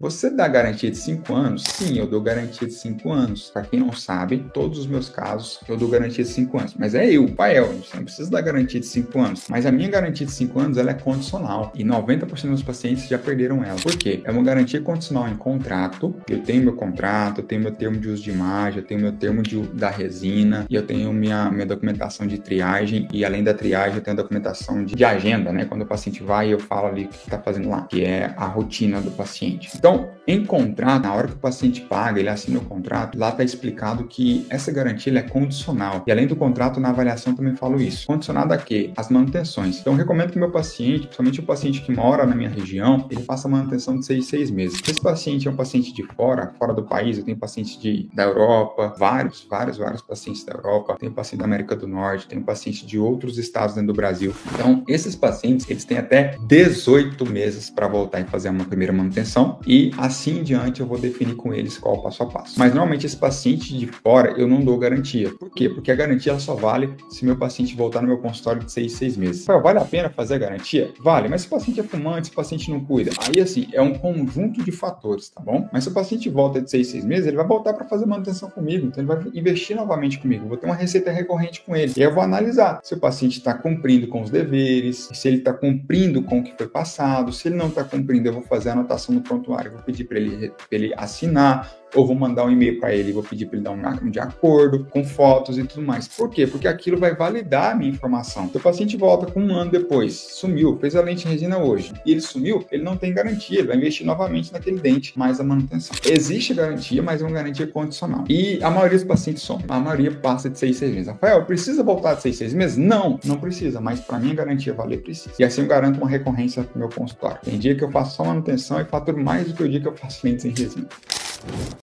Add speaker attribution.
Speaker 1: Você dá garantia de 5 anos? Sim, eu dou garantia de 5 anos. Para quem não sabe, todos os meus casos eu dou garantia de 5 anos. Mas é eu, Pael, você não precisa dar garantia de 5 anos. Mas a minha garantia de 5 anos ela é condicional. E 90% dos meus pacientes já perderam ela. Por quê? É uma garantia condicional em contrato. Eu tenho meu contrato, eu tenho meu termo de uso de imagem, eu tenho meu termo da resina, e eu tenho minha documentação de triagem. E além da triagem, eu tenho a documentação de agenda, né? Quando o paciente vai, eu falo ali o que está fazendo lá, que é a rotina do paciente. Então, em contrato, na hora que o paciente paga, ele assina o contrato, lá está explicado que essa garantia é condicional. E além do contrato, na avaliação também falo isso. Condicionado a quê? As manutenções. Então, eu recomendo que o meu paciente, principalmente o paciente que mora na minha região, ele faça manutenção de 6 meses. Se esse paciente é um paciente de fora do país, eu tenho pacientes da Europa, vários pacientes da Europa, tenho paciente da América do Norte, tenho paciente de outros estados dentro do Brasil. Então, esses pacientes, eles têm até 18 meses para voltar e fazer uma primeira manutenção, e assim em diante eu vou definir com eles qual o passo a passo. Mas normalmente esse paciente de fora eu não dou garantia. Por quê? Porque a garantia ela só vale se meu paciente voltar no meu consultório de 6 meses. Vale a pena fazer a garantia? Vale, mas se o paciente é fumante, se o paciente não cuida, aí assim, é um conjunto de fatores, tá bom? Mas se o paciente volta de 6 meses, ele vai voltar para fazer manutenção comigo, então ele vai investir novamente comigo, eu vou ter uma receita recorrente com ele, e aí eu vou analisar se o paciente está cumprindo com os deveres, se ele está cumprindo com o que foi passado. Se ele não está cumprindo, eu vou fazer a anotação no prontuário, vou pedir para ele assinar, ou vou mandar um e-mail para ele, vou pedir para ele dar um de acordo, com fotos e tudo mais. Por quê? Porque aquilo vai validar a minha informação. Se o paciente volta com 1 ano depois, sumiu, fez a lente resina hoje, e ele sumiu, ele não tem garantia, ele vai investir novamente naquele dente, mais a manutenção. Existe garantia, mas é uma garantia condicional. E a maioria dos pacientes some. A maioria passa de 6 meses. Rafael, precisa voltar de 6 meses? Não precisa, mas para minha garantia valer, precisa. E assim eu garanto uma recorrência para o meu consultório. Tem dia que eu faço só manutenção e faturo mais do que o dia que eu faço lentes em resina.